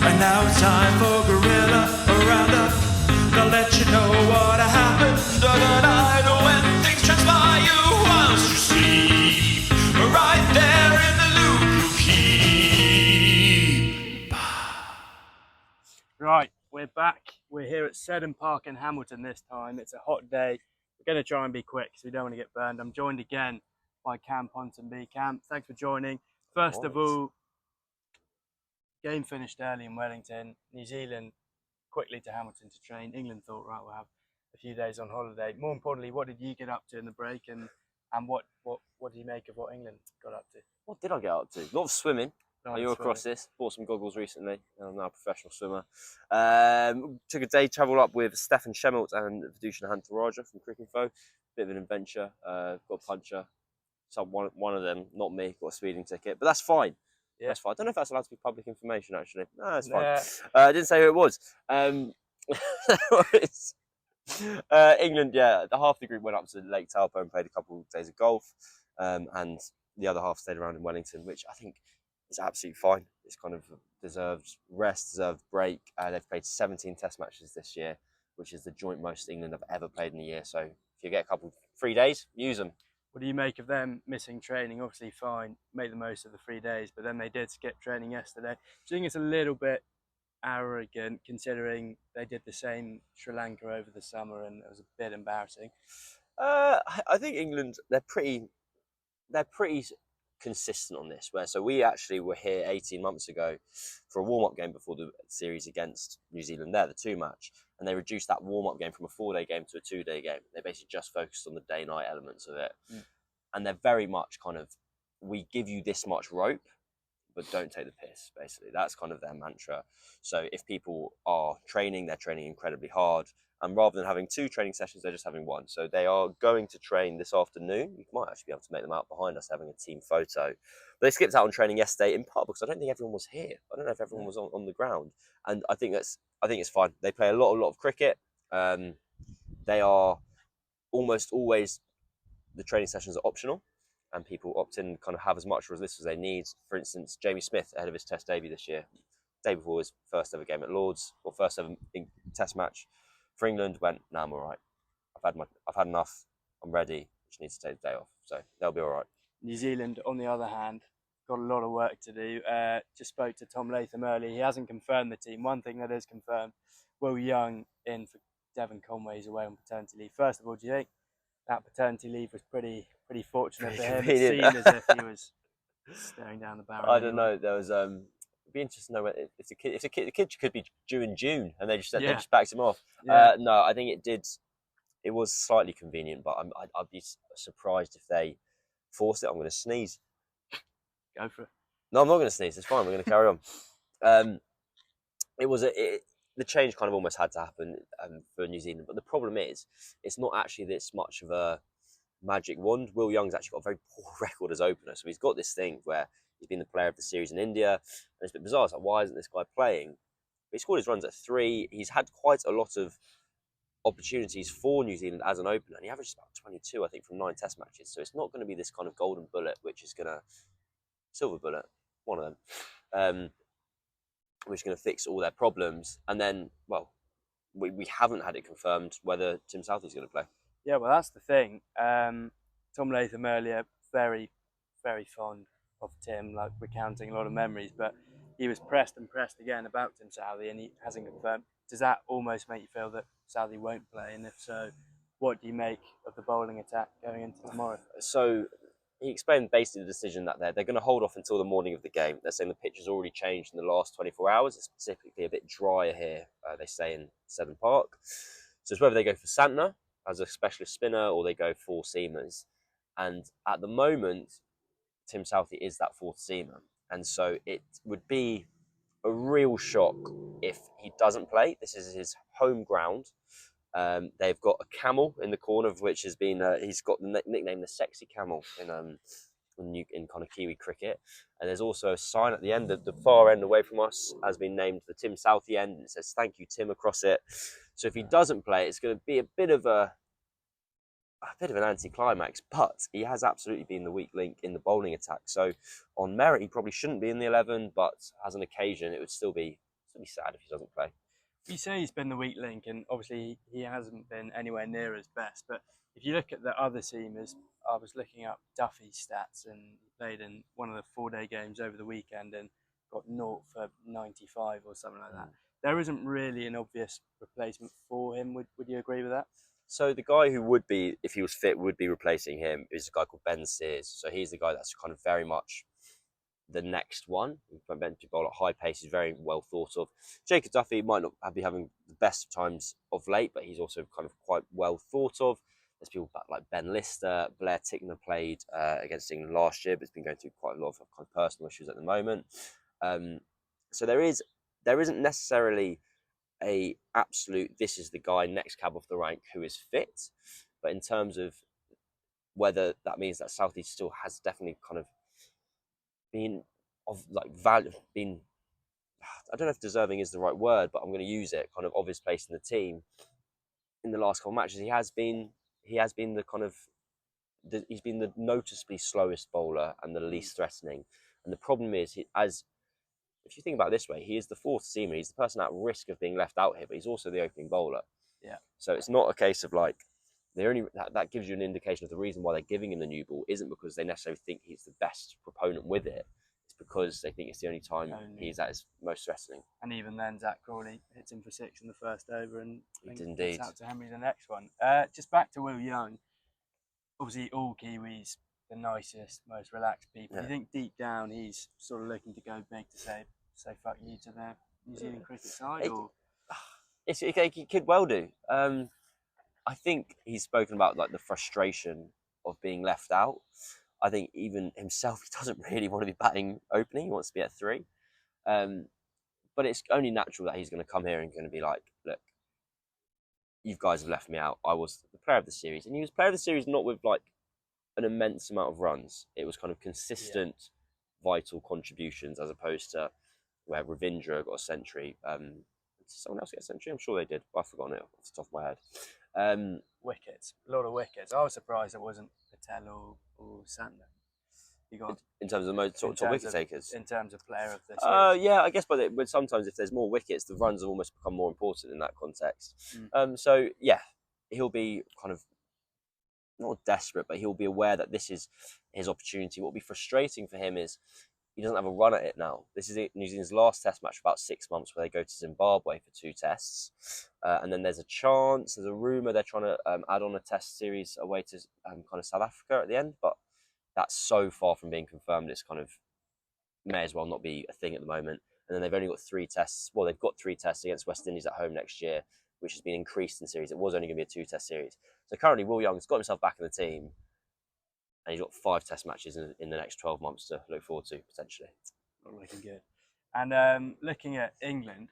And now it's time for Guerilla Roundup. They'll let you know what happened overnight when things transpire you whilst you sleep. Right there in the loop you keep. Right, we're back. We're here at Seddon Park in Hamilton this time. It's a hot day. We're going to try and be quick because we don't want to get burned. I'm joined again by Cam Ponsonby. Cam, thanks for joining. First of all, game finished early in Wellington. New Zealand quickly to Hamilton to train. England thought, right, we'll have a few days on holiday. More importantly, what did you get up to in the break, and what do you make of what England got up to? What did I get up to? A lot of swimming. Not Are you swimming. across this? Bought some goggles recently. I'm now a professional swimmer. Took a day travel up with Stefan Schemmelt and Vidushan Hantaraja from Cricinfo. Bit of an adventure. Got a puncher. So one of them, not me, got a speeding ticket. But that's fine. Yeah. That's fine. I don't know if that's allowed to be public information, actually. No, that's fine. Yeah. I didn't say who it was. England, yeah, the half of the group went up to Lake Taupo and played a couple of days of golf. And the other half stayed around in Wellington, which I think is absolutely fine. It's kind of deserved rest, deserved break. They've played 17 test matches this year, which is the joint most England have ever played in a year. So if you get a couple, 3 days, use them. What do you make of them missing training? Obviously fine, make the most of the 3 days, but then they did skip training yesterday. Do you think it's a little bit arrogant considering they did the same Sri Lanka over the summer and it was a bit embarrassing? I think England, they're pretty consistent on this. So we actually were here 18 months ago for a warm-up game before the series against New Zealand there, the 2-match, and they reduced that warm-up game from a 4-day game to a 2-day game. They basically just focused on the day-night elements of it. And they're very much kind of, we give you this much rope, but don't take the piss, basically. That's kind of their mantra. So if people are training, they're training incredibly hard. And rather than having 2 training sessions, they're just having 1. So they are going to train this afternoon. You might actually be able to make them out behind us having a team photo. But they skipped out on training yesterday, in part because I don't think everyone was here. I don't know if everyone was on the ground. And I think it's fine. They play a lot of cricket. They are almost always, the training sessions are optional. And people opt in, kind of have as much or as little as they need. For instance, Jamie Smith, ahead of his test debut this year, day before his first ever game at Lords, or first ever test match for England, went, nah, I'm all right. I've had enough. I'm ready. Just need to take the day off. So they'll be all right. New Zealand, on the other hand, got a lot of work to do. Just spoke to Tom Latham earlier. He hasn't confirmed the team. One thing that is confirmed, Will Young in for Devon Conway's away on paternity leave. First of all, do you think that paternity leave was pretty fortunate for him? It seemed as if he was staring down the barrel. I don't know. There was it'd be interesting to know if the kid could be due in June, and they just backed him off. Yeah. No, I think it did. It was slightly convenient, but I'd be surprised if they forced it. I'm going to sneeze. Go for it. No, I'm not going to sneeze. It's fine. We're going to carry on. The change kind of almost had to happen for New Zealand, but the problem is it's not actually this much of a magic wand. Will Young's actually got a very poor record as opener, so he's got this thing where he's been the player of the series in India, and it's a bit bizarre. It's like, why isn't this guy playing? But he scored his runs at 3. He's had quite a lot of opportunities for New Zealand as an opener, and he averages about 22, I think, from 9 test matches. So it's not going to be this kind of golden bullet, which is going to silver bullet, one of them, which is going to fix all their problems. And then, well, we haven't had it confirmed whether Tim Southey's going to play. Yeah, well, that's the thing. Tom Latham earlier, very, very fond of Tim, like recounting a lot of memories, but he was pressed and pressed again about Tim Southey, and he hasn't confirmed. Does that almost make you feel that Southey won't play? And if so, what do you make of the bowling attack going into tomorrow? So he explained basically the decision that they're going to hold off until the morning of the game. They're saying the pitch has already changed in the last 24 hours. It's specifically a bit drier here, they say, in Seddon Park. So it's whether they go for Santner as a specialist spinner or they go 4 seamers. And at the moment, Tim Southey is that 4th seamer. And so it would be a real shock if he doesn't play. This is his home ground. They've got a camel in the corner, of which has been he's got the nickname the sexy camel in kind of Kiwi cricket. And there's also a sign at the end, the far end away from us has been named the Tim Southey end, and it says thank you Tim across it. So if he doesn't play, it's going to be a bit of an anticlimax, but he has absolutely been the weak link in the bowling attack. So on merit, he probably shouldn't be in the 11, but as an occasion, it would still be it'll be sad if he doesn't play. You say he's been the weak link, and obviously he hasn't been anywhere near his best. But if you look at the other teamers, I was looking up Duffy's stats, and he played in one of the 4-day games over the weekend and got 0 for 95 or something like that. There isn't really an obvious replacement for him. Would you agree with that? So the guy who would be, if he was fit, would be replacing him is a guy called Ben Sears. So he's the guy that's kind of very much the next one. Meant to bowl at high pace, he's very well thought of. Jacob Duffy might not be having the best of times of late, but he's also kind of quite well thought of. There's people like Ben Lister, Blair Tickner played against England last year, but has been going through quite a lot of kind of personal issues at the moment. So there isn't necessarily a absolute, this is the guy next cab off the rank who is fit, but in terms of whether that means that South East still has definitely kind of been of like value, been, I don't know if deserving is the right word, but I'm going to use it, kind of his place in the team in the last couple of matches. He has been the kind of he's been the noticeably slowest bowler and the least threatening. And the problem is, if you think about it this way, he is the fourth seamer. He's the person at risk of being left out here, but he's also the opening bowler. Yeah. So it's not a case of like that gives you an indication of the reason why they're giving him the new ball isn't because they necessarily think he's the best proponent with it. It's because they think it's the only time he's at his most threatening. And even then, Zach Crawley hits him for 6 in the first over, and indeed out to Henry the next one. Just back to Will Young. Obviously, all Kiwis, the nicest, most relaxed people. Do you think deep down he's sort of looking to go big to say fuck you to the New Zealand cricket side? He could well do. I think he's spoken about like the frustration of being left out. I think even himself, he doesn't really want to be batting opening. He wants to be at 3. But it's only natural that he's going to come here and going to be like, look, you guys have left me out. I was the player of the series. And he was player of the series not with like an immense amount of runs. It was kind of consistent, vital contributions as opposed to where Ravindra got a century. Did someone else get a century? I'm sure they did, but I've forgotten it off the top of my head. Wickets. A lot of wickets. I was surprised it wasn't Patel or Sander. You got in terms of the most top wicket takers. In terms of player of the series. Yeah, I guess, but sometimes if there's more wickets, the runs have almost become more important in that context. So yeah, he'll be kind of not desperate, but he'll be aware that this is his opportunity. What will be frustrating for him is he doesn't have a run at it now. This is New Zealand's last test match for about 6 months where they go to Zimbabwe for 2 tests. And then there's a rumour they're trying to add on a test series away to kind of South Africa at the end, but that's so far from being confirmed. It's kind of may as well not be a thing at the moment. And then they've only got 3 tests. Well, they've got 3 tests against West Indies at home next year, which has been increased in series. It was only going to be a 2-test series. So currently Will Young's got himself back in the team, and he's got 5 test matches in the next 12 months to look forward to, potentially. Not looking good. And looking at England,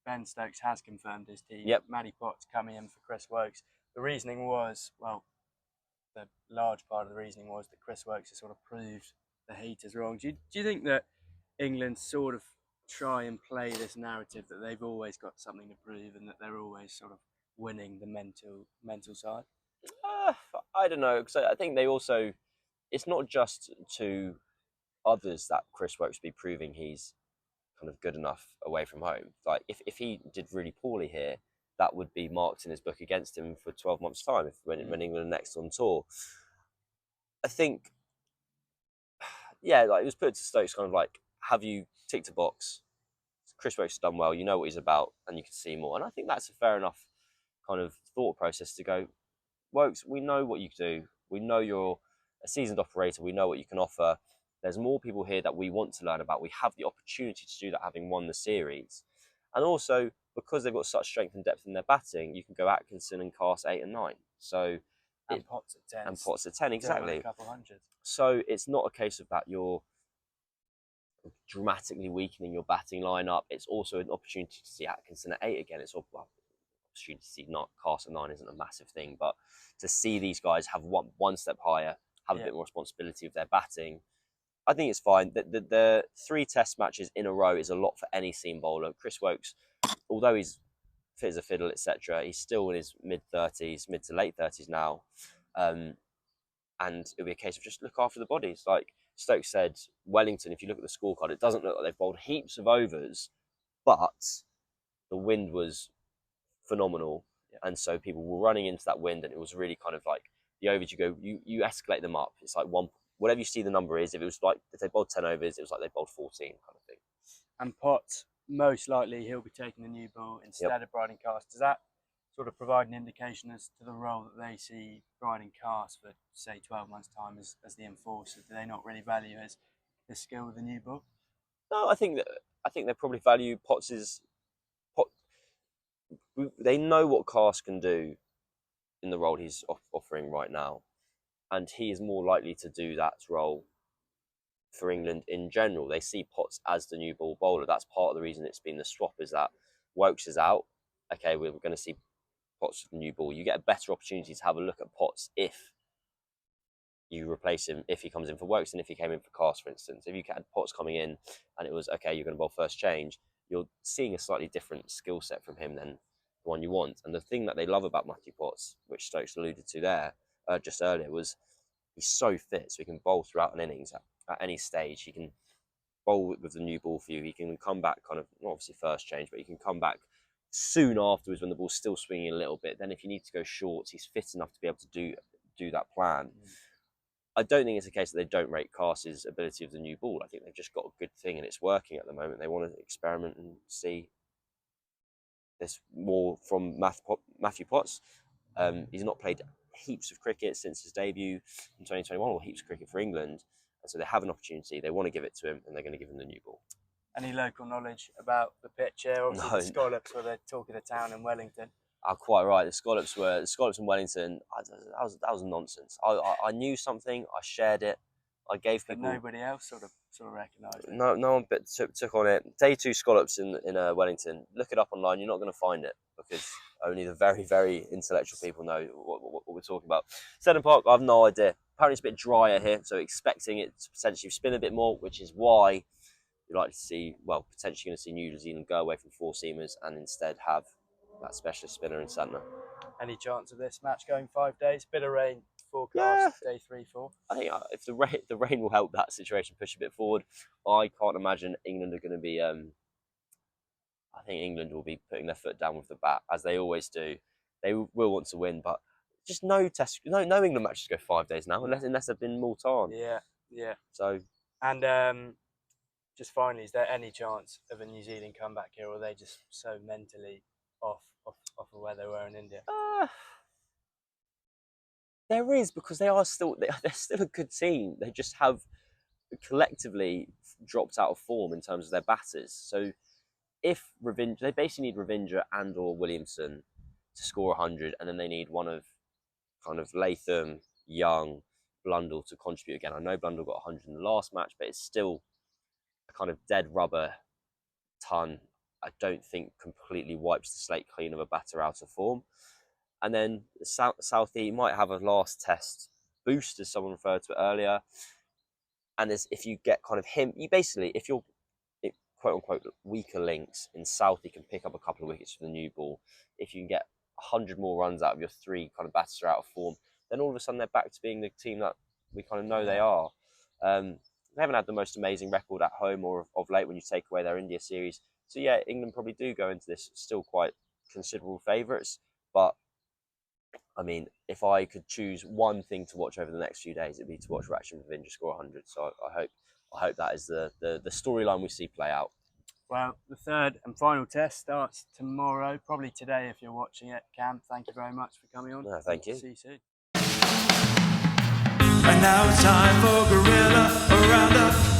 Ben Stokes has confirmed his team. Yep. Matty Potts coming in for Chris Woakes. The reasoning was, well, the large part of the reasoning was that Chris Woakes has sort of proved the haters wrong. Do you think that England sort of try and play this narrative that they've always got something to prove and that they're always sort of winning the mental side? I don't know, because I think they also, it's not just to others that Chris Woakes be proving he's kind of good enough away from home. Like if he did really poorly here, that would be marked in his book against him for 12 months' time when England are next on tour. I think, yeah, like it was put to Stokes kind of like, have you ticked a box? Chris Woakes has done well, you know what he's about, and you can see more. And I think that's a fair enough kind of thought process to go, Woakes, we know what you do. We know you're a seasoned operator. We know what you can offer. There's more people here that we want to learn about. We have the opportunity to do that having won the series. And also, because they've got such strength and depth in their batting, you can go Atkinson and Cast 8 and 9. So and Potts at 10. And Potts at 10, exactly. A couple hundred. So it's not a case of that you're dramatically weakening your batting lineup. It's also an opportunity to see Atkinson at 8 again. It's all, well, opportunity to see Cast at 9 isn't a massive thing, but to see these guys have one step higher, have a bit more responsibility of their batting, I think it's fine. The 3 test matches in a row is a lot for any seam bowler. Chris Woakes, although he's fit as a fiddle, etc., he's still in his mid-30s, mid to late 30s now. And it'll be a case of just look after the bodies. Like Stokes said, Wellington, if you look at the scorecard, it doesn't look like they've bowled heaps of overs, but the wind was phenomenal, and so people were running into that wind, and it was really kind of like the overs you escalate them up. It's like whatever you see the number is. If it was like if they bowled 10 overs, it was like they bowled 14 kind of thing. And Potts, most likely he'll be taking the new ball instead of Bryden Cast. Does that sort of provide an indication as to the role that they see Bryden Cast for, say, 12 months' time as the enforcer? Do they not really value his skill with the new ball? No, I think they probably value Potts's. They know what Cast can do in the role he's offering right now, and he is more likely to do that role for England in general. They see Potts as the new ball bowler. That's part of the reason it's been the swap, is that Woakes is out. Okay, we're going to see Potts with the new ball. You get a better opportunity to have a look at Potts if you replace him, if he comes in for Woakes and if he came in for Cast, for instance. If you had Potts coming in and it was, okay, you're going to bowl first change, you're seeing a slightly different skill set from him than the one you want. And the thing that they love about Matthew Potts, which Stokes alluded to there just earlier, was he's so fit, so he can bowl throughout an innings at any stage. He can bowl with the new ball for you. He can come back kind of, not obviously first change, but he can come back soon afterwards when the ball's still swinging a little bit. Then if you need to go short, he's fit enough to be able to do that plan. I don't think it's a case that they don't rate Cast's ability of the new ball. I think they've just got a good thing and it's working at the moment. They want to experiment and see this more from Matthew Potts. He's not played heaps of cricket since his debut in 2021, or heaps of cricket for England. And so they have an opportunity. They want to give it to him, and they're going to give him the new ball. Any local knowledge about the pitch here? Obviously, No. the Scallops were the talk of the town in Wellington. Quite right. The Scallops in Wellington. That was nonsense. I knew something. I shared it. I gave people. But nobody else sort of recognised it. No one took on it. Day 2 Scallops in Wellington. Look it up online. You're not going to find it because only the very, very intellectual people know what we're talking about. Seddon Park, I have no idea. Apparently it's a bit drier here, so expecting it to potentially spin a bit more, which is why you'd like to see, well, potentially going to see New Zealand go away from 4-seamers and instead have that specialist spinner in centre. Any chance of this match going 5 days? Bit of rain forecast, day 3, 4. I think if the rain will help that situation push a bit forward. I can't imagine England are going to be. I think England will be putting their foot down with the bat, as they always do. They will want to win, but just no England matches go 5 days now, unless they've been Multan. Yeah. So, and just finally, is there any chance of a New Zealand comeback here, or are they just so mentally off of where they were in India? There is, because they're still a good team. They just have collectively dropped out of form in terms of their batters. So if they basically need Ravinder and or Williamson to score 100, and then they need one of kind of Latham, Young, Blundell to contribute again. I know Blundell got 100 in the last match, but it's still a kind of dead rubber ton. I don't think completely wipes the slate clean of a batter out of form. And then Southie might have a last test boost, as someone referred to it earlier. And if you get kind of him, if you're quote unquote weaker links in Southie can pick up a couple of wickets for the new ball. If you can get 100 more runs out of your 3 kind of batters out of form, then all of a sudden they're back to being the team that we kind of know they are. They haven't had the most amazing record at home or of late when you take away their India series. So yeah, England probably do go into this still quite considerable favourites. But I mean, if I could choose one thing to watch over the next few days, it'd be to watch Rachin Ravinder score 100. So I hope that is the storyline we see play out. Well, the third and final test starts tomorrow, probably today if you're watching it. Cam, thank you very much for coming on. No, thank you. See you soon. And now it's time for Guerilla, a Roundup.